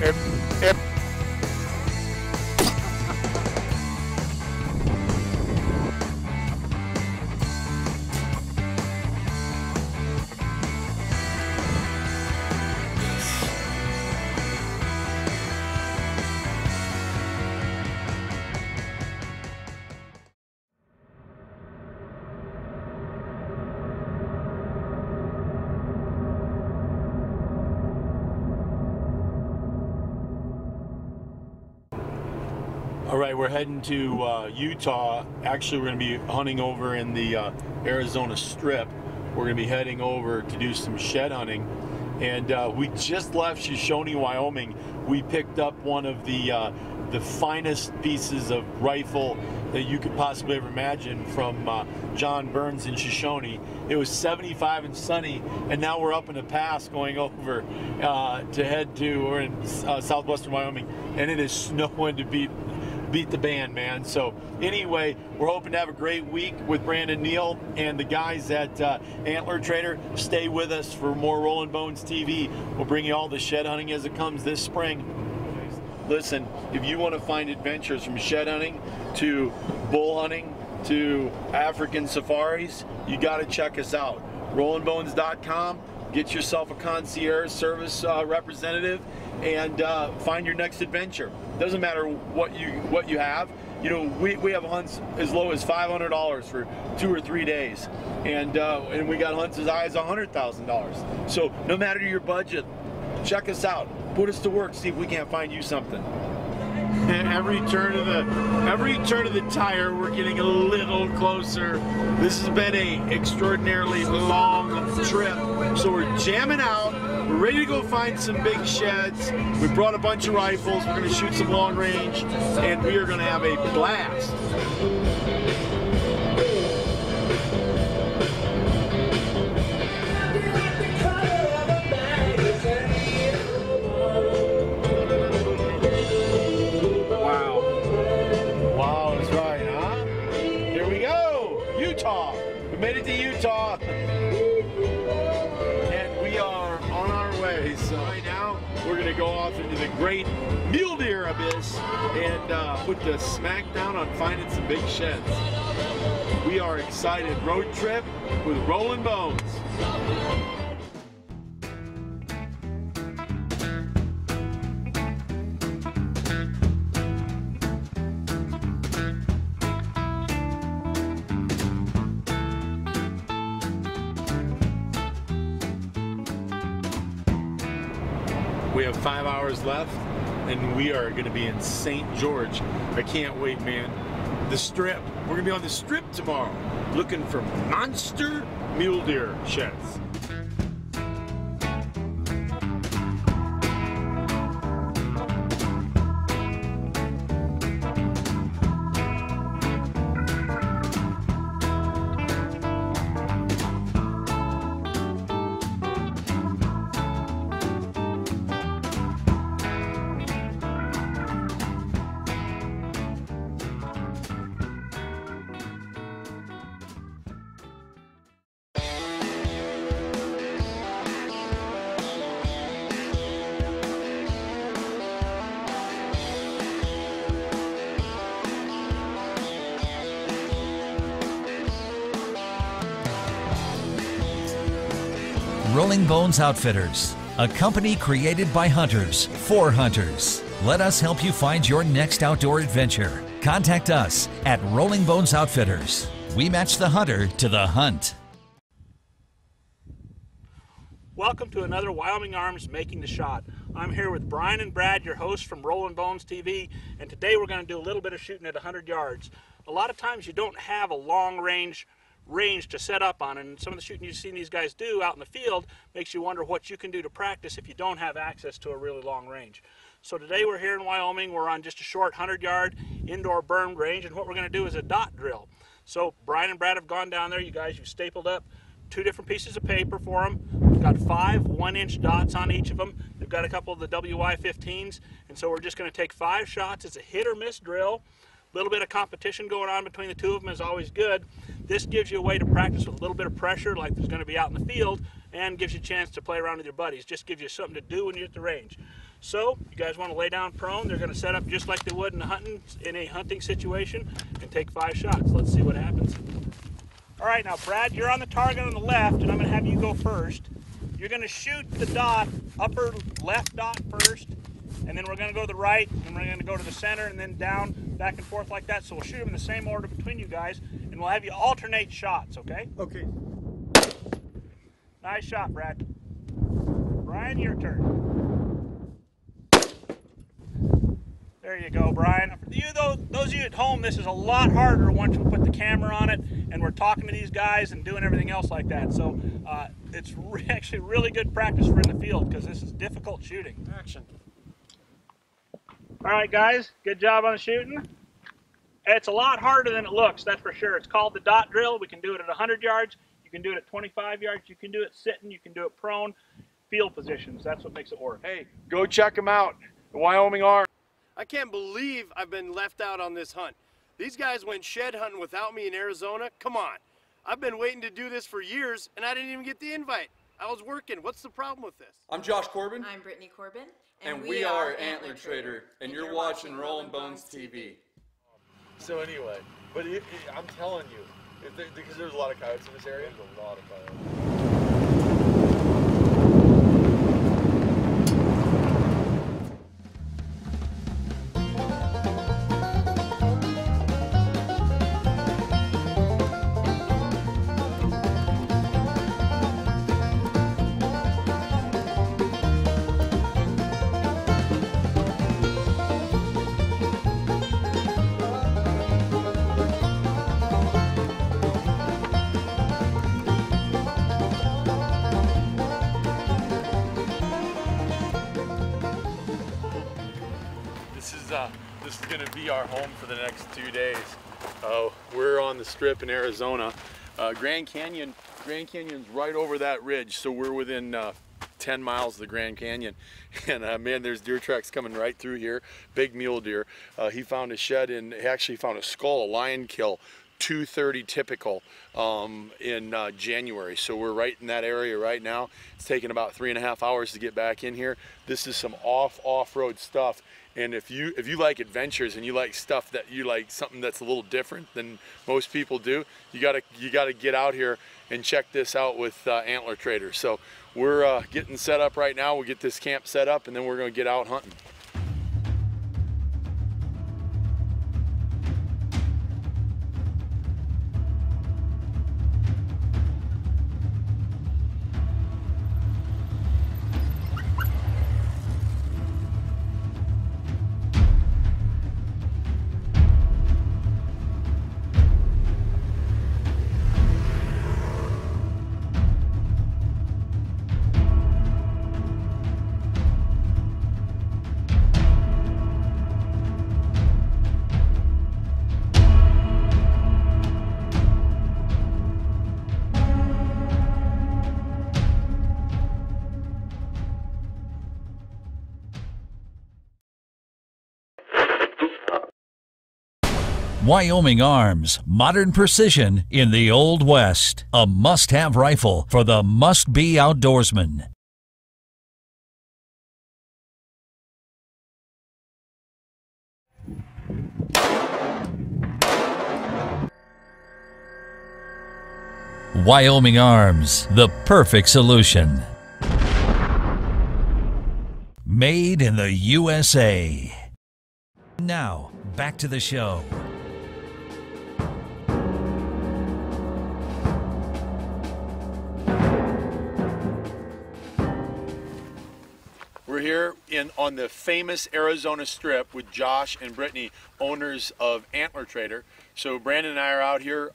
Yep. All right, we're heading to Utah. Actually, we're going to be hunting over in the Arizona Strip. We're going to be heading over to do some shed hunting. And we just left Shoshone, Wyoming. We picked up one of the finest pieces of rifle that you could possibly ever imagine from John Burns in Shoshone. It was 75 and sunny, and now we're up in a pass going over to head to, we're in southwestern Wyoming, and it is snowing to beat the band, man. So anyway, we're hoping to have a great week with Brandon Neal and the guys at Antler Trader. Stay with us for more Rollin' Bones TV. We'll bring you all the shed hunting as it comes this spring. Listen, if you want to find adventures from shed hunting to bull hunting to African safaris, you got to check us out. RollnBones.com. Get yourself a concierge service representative and find your next adventure. Doesn't matter what you have. You know, we have hunts as low as $500 for 2 or 3 days, and we got hunts as high as $100,000. So no matter your budget, check us out. Put us to work. See if we can't find you something. Every turn of the tire, we're getting a little closer. This has been a extraordinarily long trip, so we're jamming out. We're ready to go find some big sheds. We brought a bunch of rifles. We're going to shoot some long range, and we are going to have a blast. Utah. We made it to Utah, and we are on our way. So right now, we're going to go off into the great mule deer abyss and put the smack down on finding some big sheds. We are excited. Road trip with Rollin' Bones. We have 5 hours left, and we are going to be in St. George. I can't wait, man. The Strip. We're going to be on the Strip tomorrow, looking for monster mule deer sheds. Rolling Bones Outfitters, a company created by hunters for hunters. Let us help you find your next outdoor adventure. Contact us at Rolling Bones Outfitters. We match the hunter to the hunt. Welcome to another Wyoming Arms Making the Shot. I'm here with Brian and Brad, your hosts from RollnBonesTV, and today we're going to do a little bit of shooting at 100 yards. A lot of times you don't have a long range to set up on, and some of the shooting you've seen these guys do out in the field makes you wonder what you can do to practice if you don't have access to a really long range. So today we're here in Wyoming. We're on just a short 100-yard indoor berm range, and what we're going to do is a dot drill. So Brian and Brad have gone down there. You guys, you've stapled up 2 different pieces of paper for them. We've got 5 1-inch dots on each of them. They've got a couple of the WY-15s, and so we're just going to take 5 shots. It's a hit or miss drill. A little bit of competition going on between the 2 of them is always good. This gives you a way to practice with a little bit of pressure like there's going to be out in the field, and gives you a chance to play around with your buddies. Just gives you something to do when you're at the range. So you guys want to lay down prone. They're going to set up just like they would in a hunting situation and take 5 shots. Let's see what happens. All right, now Brad, you're on the target on the left, and I'm going to have you go first. You're going to shoot the dot, upper left dot first, and then we're going to go to the right, and we're going to go to the center, and then down, back and forth like that. So we'll shoot them in the same order between you guys, and we'll have you alternate shots, okay? Okay. Nice shot, Brad. Brian, your turn. There you go, Brian. For you, those of you at home, this is a lot harder once we put the camera on it and we're talking to these guys and doing everything else like that. So it's actually really good practice for in the field because this is difficult shooting. Action. All right, guys, good job on the shooting. It's a lot harder than it looks, that's for sure. It's called the dot drill. We can do it at 100 yards. You can do it at 25 yards. You can do it sitting. You can do it prone. Field positions, that's what makes it work. Hey, go check them out. The Wyoming Arms. I can't believe I've been left out on this hunt. These guys went shed hunting without me in Arizona. Come on. I've been waiting to do this for years, and I didn't even get the invite. I was working. What's the problem with this? I'm Josh Corbin. I'm Brittany Corbin. And we are Antler Trader, and you're watching Rollin' Bones TV. So anyway, but I'm telling you, because there's a lot of coyotes in this area. There's a lot of coyotes. This is going to be our home for the next 2 days. We're on the strip in Arizona. Grand Canyon's right over that ridge, so we're within 10 miles of the Grand Canyon. And man, there's deer tracks coming right through here. Big mule deer. He found a shed, and he actually found a skull, a lion kill, 2:30 typical in January. So we're right in that area right now. It's taken about 3.5 hours to get back in here. This is some off-road stuff. And if you like adventures and you like stuff that you like, something that's a little different than most people do, you gotta get out here and check this out with Antler Trader. So we're getting set up right now. We'll get this camp set up, and then we're gonna get out hunting. Wyoming Arms, modern precision in the Old West. A must-have rifle for the must-be outdoorsman. Wyoming Arms, the perfect solution. Made in the USA. Now, back to the show. We're here on the famous Arizona Strip with Josh and Brittany, owners of Antler Trader. So Brandon and I are out here.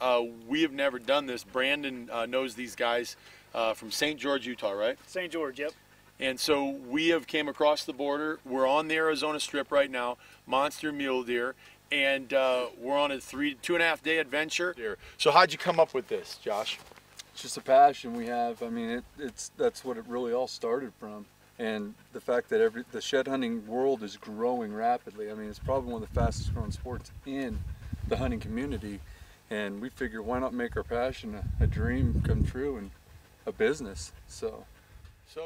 We have never done this. Brandon knows these guys from St. George, Utah, right? St. George, yep. And so we have came across the border. We're on the Arizona Strip right now, monster mule deer, and we're on a 2.5 day adventure. So how'd you come up with this, Josh? It's just a passion we have. I mean, that's what it really all started from. And the fact that the shed hunting world is growing rapidly. I mean, it's probably one of the fastest growing sports in the hunting community. And we figure, why not make our passion a dream come true and a business? So,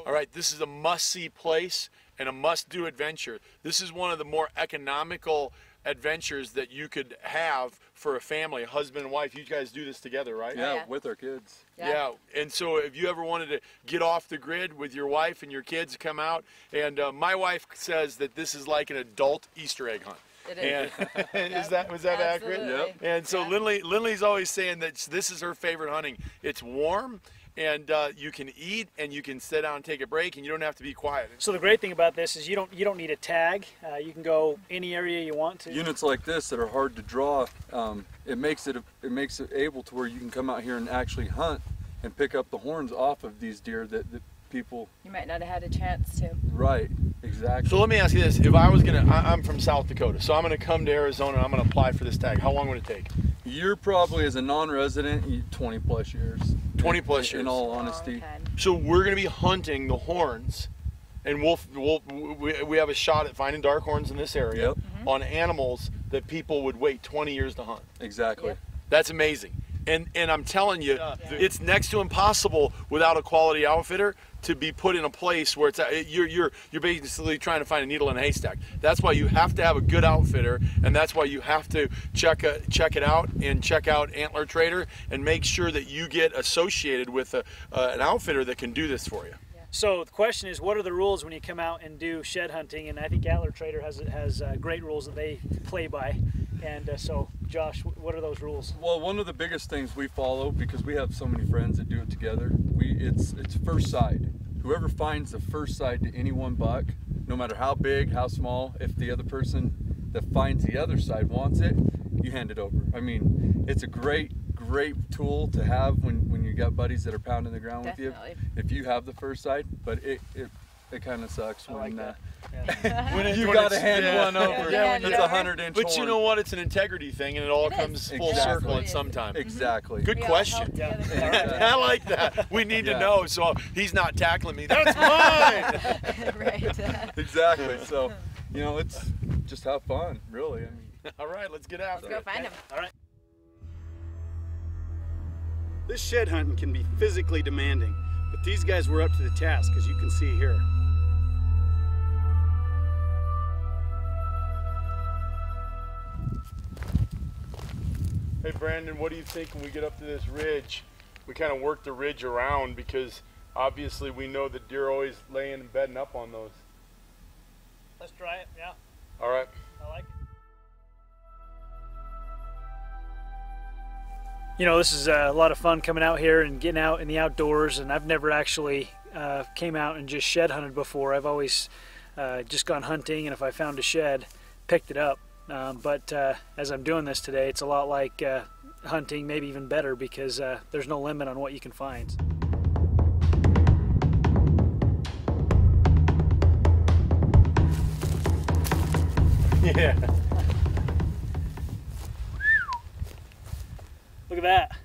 all right, this is a must-see place and a must-do adventure. This is one of the more economical adventures that you could have for a family, a husband and wife. You guys do this together, right? yeah, with our kids. Yeah, and so if you ever wanted to get off the grid with your wife and your kids, come out. And my wife says that this is like an adult Easter egg hunt. It is. And was that accurate? Yep. And so Lindley's always saying that this is her favorite hunting. It's warm, and you can eat, and you can sit down and take a break, and you don't have to be quiet. So the great thing about this is you don't need a tag. You can go any area you want to. Units like this that are hard to draw, it makes it able to where you can come out here and actually hunt and pick up the horns off of these deer that people You might not have had a chance to. Right, exactly. So let me ask you this: if I was I'm from South Dakota, so I'm gonna come to Arizona, and I'm gonna apply for this tag. How long would it take? You're probably, as a non-resident, 20 plus years. 20 plus years. In all honesty. Okay. So we're going to be hunting the horns, and we have a shot at finding dark horns in this area. Yep. On animals that people would wait 20 years to hunt. Exactly. Yep. That's amazing. And I'm telling you, it's next to impossible without a quality outfitter to be put in a place where you're basically trying to find a needle in a haystack. That's why you have to have a good outfitter, and that's why you have to check it out and check out Antler Trader and make sure that you get associated with an outfitter that can do this for you. So the question is, what are the rules when you come out and do shed hunting? And I think Antler Trader has great rules that they play by. And so, Josh, what are those rules? Well, one of the biggest things we follow, because we have so many friends that do it together, it's first side. Whoever finds the first side to any one buck, no matter how big, how small, if the other person that finds the other side wants it, you hand it over. I mean, it's a great tool to have when you got buddies that are pounding the ground Definitely. with you. If you have the first side, but it kind of sucks when you got to hand one over. Yeah, It's a 100-inch But you horn. know what? It's an integrity thing, and it all It comes is. full Exactly. circle at some time. Exactly. Good We all question. help together. I like that. We need to Yeah. know, so he's not tackling me. That's mine. Right. Exactly. So, it's just have fun, really. I mean, All right, let's get after Let's go it. find him. All right. This shed hunting can be physically demanding, but these guys were up to the task, as you can see here. Hey Brandon, what do you think when we get up to this ridge? We kind of work the ridge around because obviously we know that deer are always laying and bedding up on those. Let's try it. Yeah, All right. I like it. You know, this is a lot of fun coming out here and getting out in the outdoors, and I've never actually came out and just shed hunted before. I've always just gone hunting, and if I found a shed, picked it up. But as I'm doing this today, it's a lot like hunting, maybe even better, because there's no limit on what you can find. Yeah. Look at that.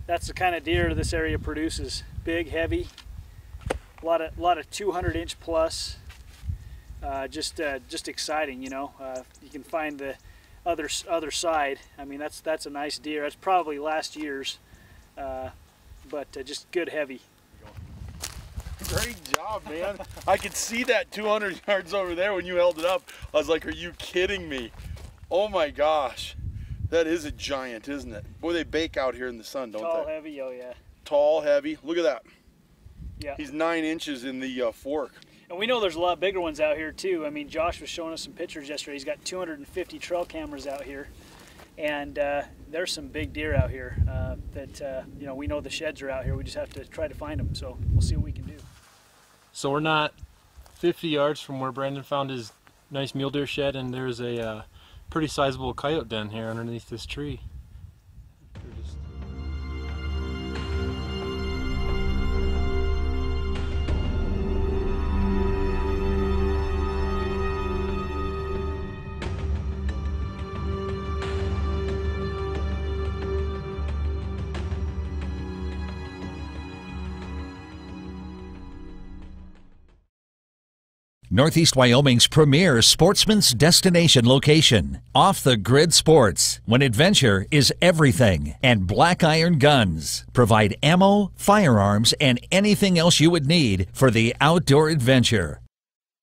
That's the kind of deer this area produces. Big, heavy, a lot of 200-inch plus. Just exciting, you know. You can find the other side. I mean, that's a nice deer. That's probably last year's, but just good heavy. Great job, man. I could see that 200 yards over there when you held it up. I was like, are you kidding me? Oh my gosh. That is a giant, isn't it? Boy, they bake out here in the sun, don't Tall, they? heavy, oh yeah. Tall, heavy. Look at that. Yeah. He's 9 inches in the fork. And we know there's a lot bigger ones out here too. I mean, Josh was showing us some pictures yesterday. He's got 250 trail cameras out here, and there's some big deer out here that you know, we know the sheds are out here. We just have to try to find them. So we'll see what we can do. So we're not 50 yards from where Brandon found his nice mule deer shed, and there's a pretty sizable coyote den here underneath this tree. Northeast Wyoming's premier sportsman's destination location. Off the Grid Sports, when adventure is everything, and Black Iron Guns provide ammo, firearms, and anything else you would need for the outdoor adventure.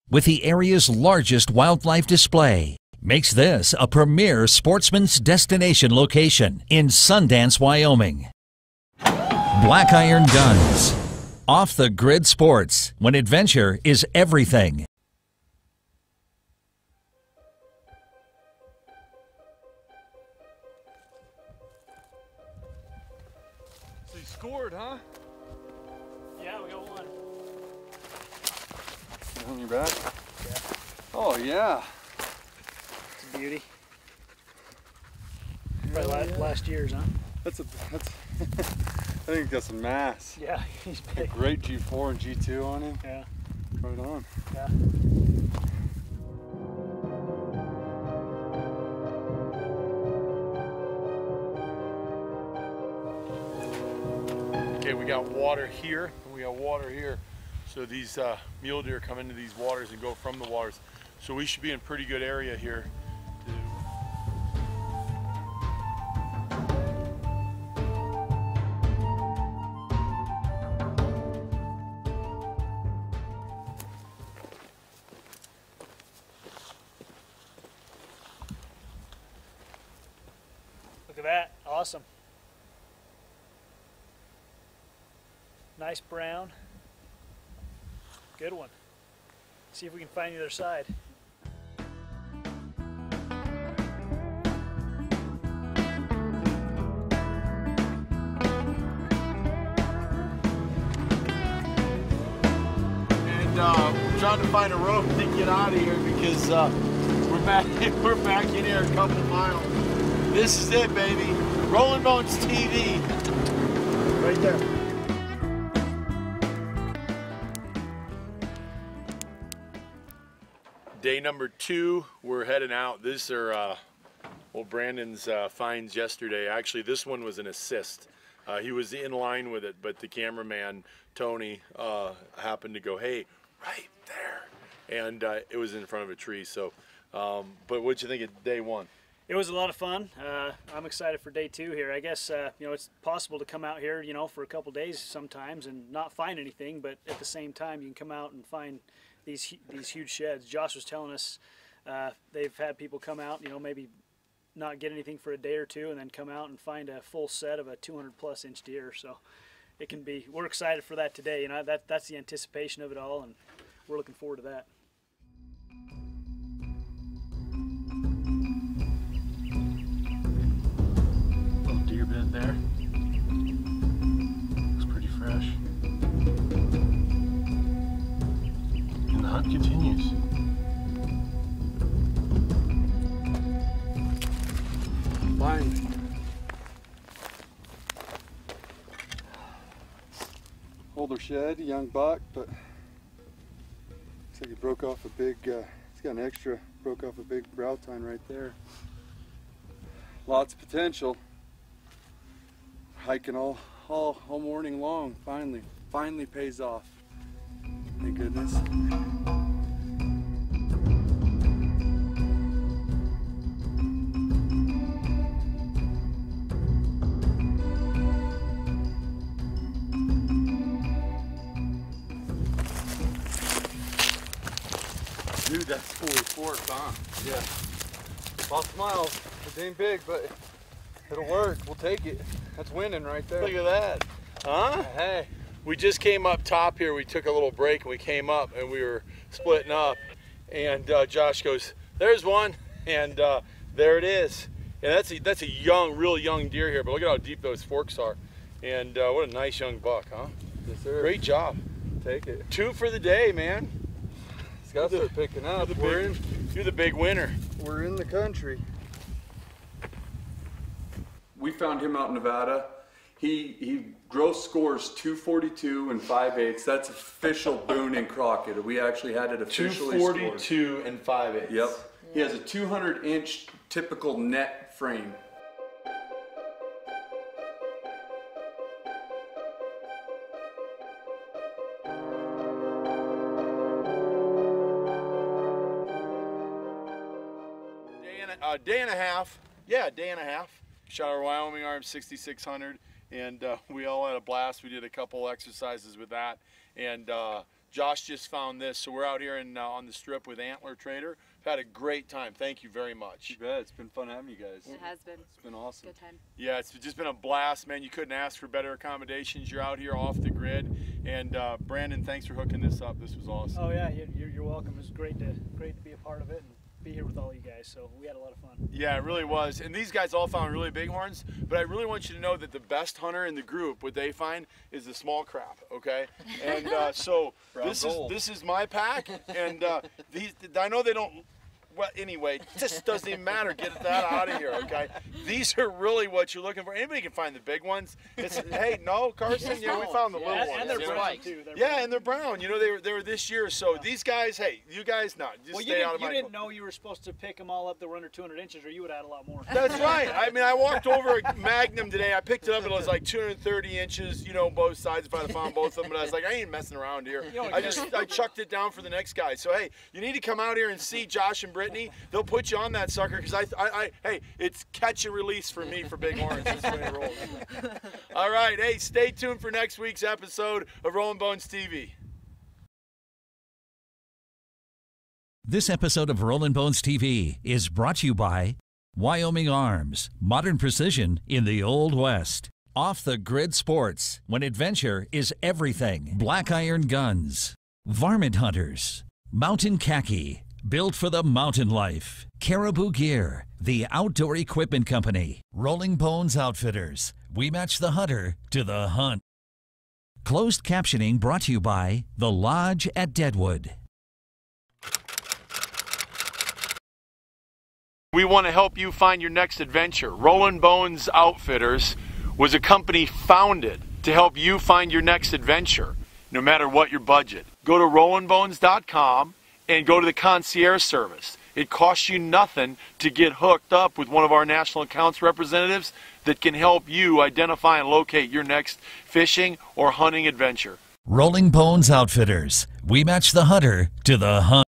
With the area's largest wildlife display, makes this a premier sportsman's destination location in Sundance, Wyoming. Black Iron Guns. Off the Grid Sports, when adventure is everything. So you scored, huh? Yeah, we got one. On your back? Yeah. Oh yeah. It's a beauty. Probably last year's, huh? That's I think that's a mass. Yeah, he's big. Great G4 and G2 on him. Yeah. Right on. Yeah. Okay, we got water here and we got water here. So these mule deer come into these waters and go from the waters. So we should be in pretty good area here. Look at that. Awesome. Nice brown. Good one. See if we can find the other side. And we're trying to find a rope to get out of here because we're back in here a couple miles. This is it, baby. Rolling Bones TV. Right there. Day number 2, we're heading out. These are well, Brandon's finds yesterday. Actually, this one was an assist. He was in line with it, but the cameraman, Tony, happened to go, hey, right there. And it was in front of a tree. So, but what'd you think of day 1? It was a lot of fun. I'm excited for day 2 here. I guess you know, it's possible to come out here, you know, for a couple days sometimes and not find anything, but at the same time you can come out and find these huge sheds. Josh was telling us they've had people come out, you know, maybe not get anything for a day or 2 and then come out and find a full set of a 200+ inch deer. So it can be, we're excited for that today. You know, that's the anticipation of it all, and we're looking forward to that. Deer bed there. Looks pretty fresh. And the hunt continues. Fine. Older shed, young buck, but looks like he broke off a big, he's got an extra, broke off a big brow tine right there. Lots of potential. Hiking all morning long. Finally pays off. Thank goodness. Dude, that's fully forked, huh? Yeah. Lots of miles. It ain't big, but it'll work. We'll take it. That's winning right there. Look at that. Huh? Hey. we just came up top here. We took a little break and we came up and we were splitting up. And Josh goes, "There's one," and there it is. And that's a young, real young deer here. But look at how deep those forks are. And what a nice young buck, huh? Yes, sir. Great job. Take it. 2 for the day, man. It's got to start picking up. You're the big winner. We're in the country. We found him out in Nevada. He gross scores 242 and 5/8. That's official Boone and Crockett. We actually had it officially 242 and 5/8. Yep. He has a 200-inch typical net frame. Day and a half. Yeah, day and a half. Shot our Wyoming Arms 6600, and we all had a blast. We did a couple exercises with that, and Josh just found this. So we're out here on the strip with Antler Trader. We've had a great time. Thank you very much. You bet. It's been fun having you guys. It has been. It's been awesome. Good time. Yeah, it's just been a blast, man. You couldn't ask for better accommodations. You're out here off the grid, and Brandon, thanks for hooking this up. This was awesome. Oh yeah, you're welcome. It was great to be a part of it and be here with all you guys. So we had a lot of fun. Yeah, it really was. And these guys all found really big horns, but I really want you to know that the best hunter in the group, what they find, is the small crap. Okay, and so this is my pack, and these I know they don't. Well, anyway, it just doesn't even matter. Get that out of here, okay? These are really what you're looking for. Anybody can find the big ones. It's, hey, no, Carson, yeah, we found the little ones. And they're you know? brown too. Yeah, and they're brown. You know, they were this year. So these guys, hey, you guys not. Just Well, stay out of my. You didn't know you were supposed to pick them all up that were under 200 inches, or you would add a lot more. That's right. I mean, I walked over a Magnum today. I picked it up, and it was like 230 inches, you know, both sides if I'd have found both of them. But I was like, I ain't messing around here. I chucked it down for the next guy. So, hey, you need to come out here and see Josh and Brittany. They'll put you on that sucker because hey, it's catch and release for me for big horns. That's the way it rolls. All right, hey, stay tuned for next week's episode of Rollin' Bones TV. This episode of Rollin' Bones TV is brought to you by Wyoming Arms, modern precision in the Old West. Off the Grid Sports, when adventure is everything. Black Iron Guns. Varmint Hunters. Mountain Khaki, built for the mountain life. Caribou Gear, the outdoor equipment company. Rolling Bones Outfitters, we match the hunter to the hunt. Closed captioning brought to you by The Lodge at Deadwood. We want to help you find your next adventure. Rollin' Bones Outfitters was a company founded to help you find your next adventure, no matter what your budget. Go to RollnBones.com and go to the concierge service. It costs you nothing to get hooked up with one of our national accounts representatives that can help you identify and locate your next fishing or hunting adventure. Rolling Bones Outfitters, we match the hunter to the hunt.